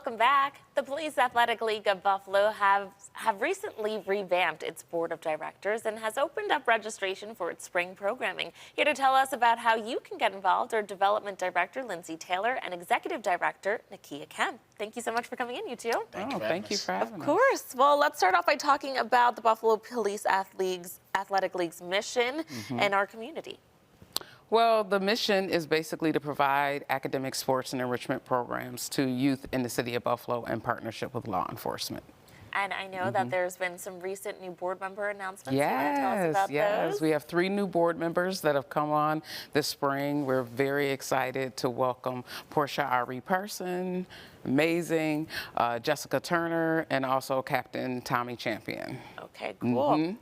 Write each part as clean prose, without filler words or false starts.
welcome back. The Police Athletic League of Buffalo have recently revamped its board of directors and has opened up registration for its spring programming. Here to tell us about how you can get involved are Development Director Lindsay Taylor and Executive Director Nakia Kemp. Thank you so much for coming in, you two. Thank you for having us. Of course. Well, let's start off by talking about the Buffalo Police Athletic League's mission and our community. Well, the mission is basically to provide academic, sports, and enrichment programs to youth in the city of Buffalo in partnership with law enforcement. And I know that there's been some recent new board member announcements. You want to tell us about those? We have 3 new board members that have come on this spring. We're very excited to welcome Portia Ari Person, amazing, Jessica Turner, and also Captain Tommy Champion. Okay, cool.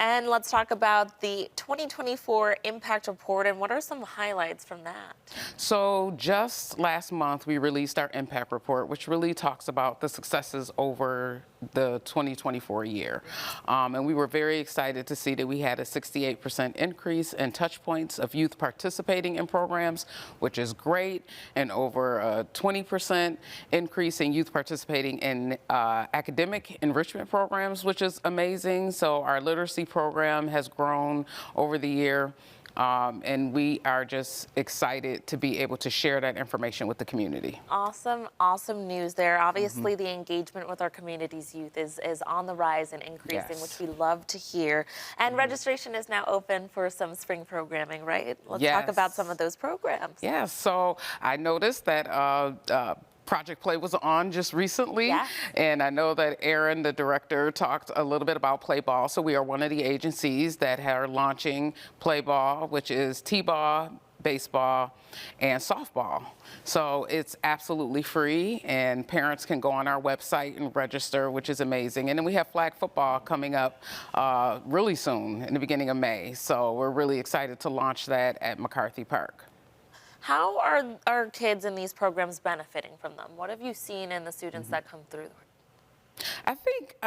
And let's talk about the 2024 Impact Report and what are some highlights from that? So just last month, we released our Impact Report, which really talks about the successes over the 2024 year. And we were very excited to see that we had a 68% increase in touch points of youth participating in programs, which is great, and over a 20% increase in youth participating in academic enrichment programs, which is amazing. So our literacy program has grown over the year. And we are just excited to be able to share that information with the community. Awesome, awesome news there. Obviously, the engagement with our community's youth is on the rise and increasing, which we love to hear. And registration is now open for some spring programming, right? Let's talk about some of those programs. Yes, so I noticed that Project Play was on just recently, and I know that Aaron, the director, talked a little bit about Play Ball. So we are one of the agencies that are launching Play Ball, which is T-ball, baseball, and softball. So it's absolutely free, and parents can go on our website and register, which is amazing. And then we have flag football coming up really soon, in the beginning of May. So we're really excited to launch that at McCarthy Park. How are our kids in these programs benefiting from them? What have you seen in the students that come through? I think,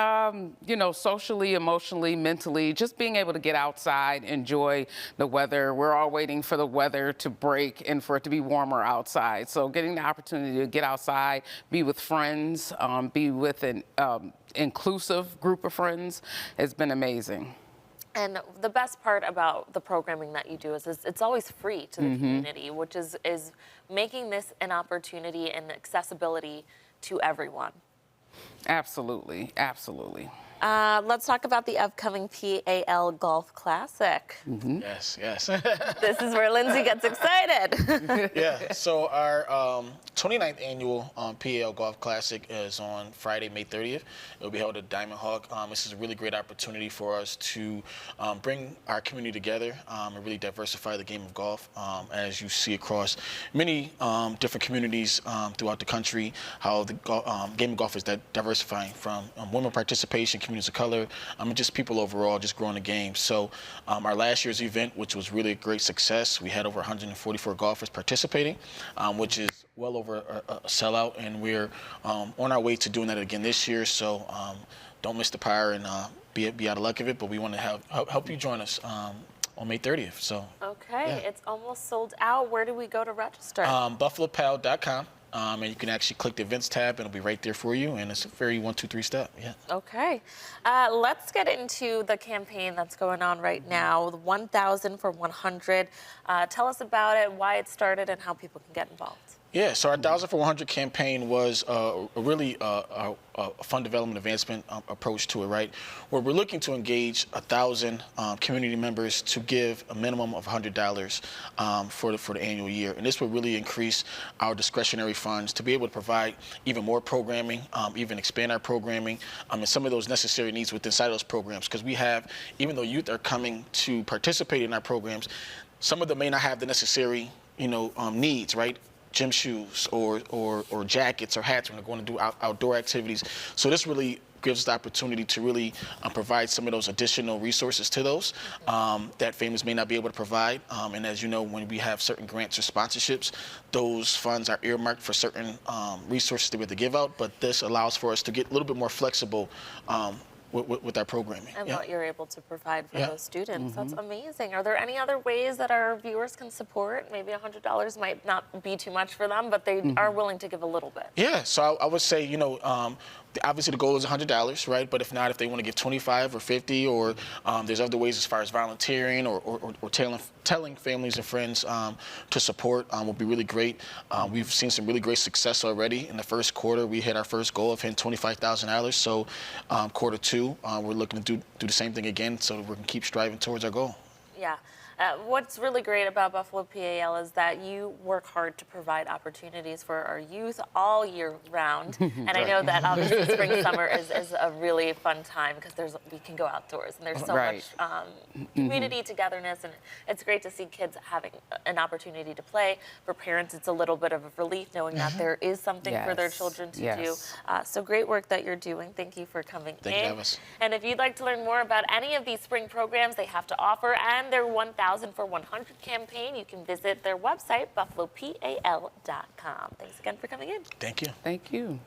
you know, socially, emotionally, mentally, just being able to get outside, enjoy the weather. We're all waiting for the weather to break and for it to be warmer outside. So getting the opportunity to get outside, be with friends, be with an inclusive group of friends has been amazing. And the best part about the programming that you do is it's always free to the community, which is making this an opportunity and accessibility to everyone. Absolutely, absolutely. Let's talk about the upcoming PAL Golf Classic. Yes, yes. This is where Lindsay gets excited. Yeah, so our 29th annual PAL Golf Classic is on Friday, May 30th. It will be held at Diamond Hawk. This is a really great opportunity for us to bring our community together and really diversify the game of golf. As you see across many different communities throughout the country, how the game of golf is diversifying from women participation, communities of color, and just people overall just growing the game. So our last year's event, which was really a great success, we had over 144 golfers participating, which is well over a sellout, and we're on our way to doing that again this year. So don't miss the power and be out of luck of it, but we want to help you join us on May 30th. So okay, it's almost sold out. Where do we go to register? BuffaloPal.com. And you can actually click the events tab, and it'll be right there for you. And it's a very 1, 2, 3 step. Yeah. Okay. Let's get into the campaign that's going on right now, the 1,000 for 100. Tell us about it, why it started, and how people can get involved. Yeah, so our 1,000 for 100 campaign was a really fun development advancement approach to it, right? Where we're looking to engage 1,000 community members to give a minimum of $100 for the annual year. And this will really increase our discretionary funds to be able to provide even more programming, even expand our programming, and some of those necessary needs within inside those programs. Because we have, even though youth are coming to participate in our programs, some of them may not have the necessary, needs, right? Gym shoes or jackets or hats when they're going to do outdoor activities. So this really gives us the opportunity to really provide some of those additional resources to those that families may not be able to provide. And as you know, when we have certain grants or sponsorships, those funds are earmarked for certain resources that we have to give out. But this allows for us to get a little bit more flexible with our programming. And Yeah. what you're able to provide for Yeah. those students. That's amazing. Are there any other ways that our viewers can support? Maybe $100 might not be too much for them, but they are willing to give a little bit. Yeah, so I would say, obviously the goal is $100, right? But if not, if they want to give 25 or 50, or there's other ways as far as volunteering or telling families and friends to support would be really great. We've seen some really great success already. In the first quarter, we hit our first goal of hitting $25,000. So quarter two, we're looking to do the same thing again so that we can keep striving towards our goal. Yeah. What's really great about Buffalo PAL is that you work hard to provide opportunities for our youth all year round. And I know that obviously spring, summer is a really fun time because we can go outdoors and there's so Right. much community togetherness, and it's great to see kids having an opportunity to play. For parents, it's a little bit of a relief knowing that there is something for their Yes. children to Yes. do. So great work that you're doing. Thank you for coming Thank you in. for having us. And if you'd like to learn more about any of these spring programs they have to offer and their 1,000 for 100 campaign, you can visit their website, buffalopal.com. Thanks again for coming in. Thank you. Thank you.